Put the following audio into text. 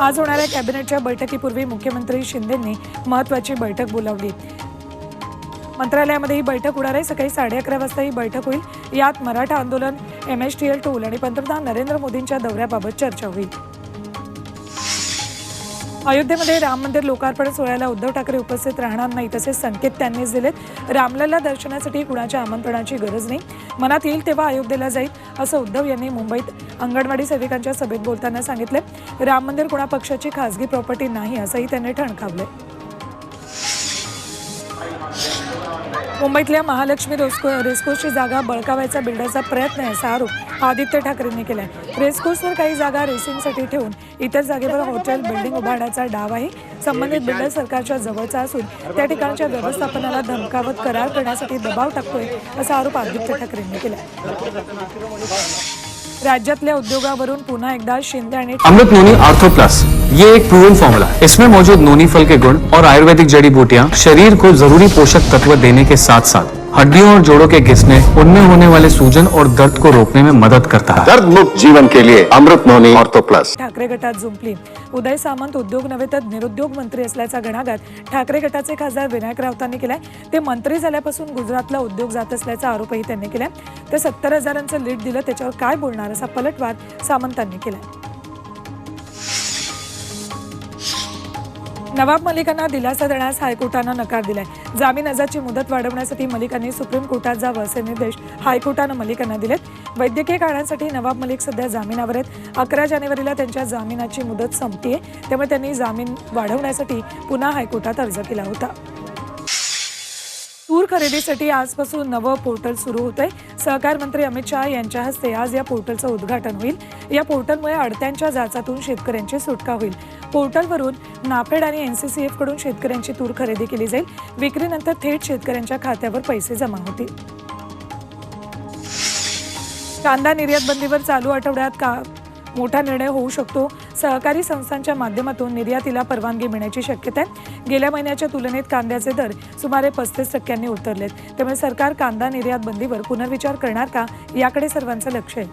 आज होणाऱ्या कॅबिनेटच्या बैठकीपूर्वी मुख्यमंत्री शिंदेंनी महत्त्वाची बैठक बोलावली। मंत्रालयामध्ये ही बैठक होणार आहे। सकाळी 11:30 वाजता ही बैठक होईल। यात मराठा आंदोलन, MSTL टूल आणि पंतप्रधान नरेंद्र मोदींच्या दौऱ्याबाबत चर्चा होईल। अयोध्येमध्ये राम मंदिर लोकार्पण सोहळ्याला उद्धव ठाकरे उपस्थित राहणार नाही तसे संकेत त्यांनीच दिलेत। रामलला दर्शनासाठी कुणाच्या आमंत्रणाची गरज नाही, मनात येईल तेव्हा अयोध्येला जाईल असं उद्धव यांनी मुंबईत अंगणवाडी सेविकांच्या सभेत बोलताना सांगितले। राम मंदिर कुणा पक्षाची खासगी प्रॉपर्टी नाही असंही त्यांनी ठणकावले। मुंबईतल्या महालक्ष्मी रेसकोर्सची जागा बळकावायचा बिल्डरचा प्रयत्न आहे असा आरोप आदित्य ठाकरेंनी केलाय। रेसकोर्सवर काही जागा रेसिंगसाठी ठेवून इतर जागेवर हॉटेल बिल्डिंग उभारण्याचा डाव आहे। संबंधित बिल्डर सरकारच्या जवळचा असून त्या ठिकाणच्या व्यवस्थापनाला धमकावत करार करण्यासाठी दबाव टाकतोय असा आरोप आदित्य ठाकरेंनी केलाय। राज्यातल्या उद्योगावरून पुन्हा एकदा शिंदे आणि अमृत नोनी आर्थो प्लस, ये एक प्रूवन फॉर्मूला है। इसमें मौजूद नोनी फल के गुण और आयुर्वेदिक जड़ी बूटियां शरीर को जरूरी पोषक तत्व देने के साथ साथ हड्डियों और जोड़ों के घिसने, उनमें होने वाले सूजन और दर्द को रोकने में मदद करता है। दर्द मुक्त जीवन के लिए अमृत नोनी आर्थो प्लस। ठाकरे गटात जुंपली। उदय सामंत उद्योग नव्हे तर निरुद्योग मंत्री असल्याचा घणाघात ठाकरे गटाचे खासदार विनायक राऊतांनी केलाय। ते मंत्री झाल्यापासून गुजरातला उद्योग जात असल्याचा आरोपही त्यांनी केलाय। ते 70,000चं लीड दिलं त्याच्यावर काय बोलणार असा पलटवार सामंतांनी केलाय। नवाब मलिकांना दिलासा देण्यास हायकोर्टानं नकार दिलाय। जामीन अर्जाची मुदत वाढवण्यासाठी मलिकांनी सुप्रीम कोर्टात जावं असे निर्देश हायकोर्टानं मलिकांना दिलेत। वैद्यकीय कारणांसाठी नवाब मलिक सध्या जामिनावर आहेत। 11 जानेवारीला त्यांच्या जामिनाची मुदत संपतीये, त्यामुळे त्यांनी जामीन वाढवण्यासाठी पुन्हा हायकोर्टात अर्ज केला होता। तूर खरेदीसाठी आजपासून नवं पोर्टल सुरू होतंय। सहकार मंत्री अमित शाह यांच्या हस्ते आज या पोर्टलचं उद्घाटन होईल। या पोर्टलमुळे अडत्यांच्या जाचातून शेतकऱ्यांची सुटका होईल। पोर्टलवरून नाफेड आणि NCCF कडून शेतकऱ्यांची तूर खरेदी केली जाईल। विक्रीनंतर थेट शेतकऱ्यांच्या खात्यावर पैसे जमा होतील। कांदा निर्यात बंदीवर चालू आठवड्यात मोठा निर्णय होऊ शकतो। सहकारी संस्थांच्या माध्यमातून निर्यातीला परवानगी मिळण्याची शक्यता आहे। गेल्या महिन्याच्या तुलनेत कांद्याचे दर सुमारे 35% उतरलेत, त्यामुळे सरकार कांदा निर्यात बंदीवर पुनर्विचार करणार का याकडे सर्वांचं लक्ष आहे।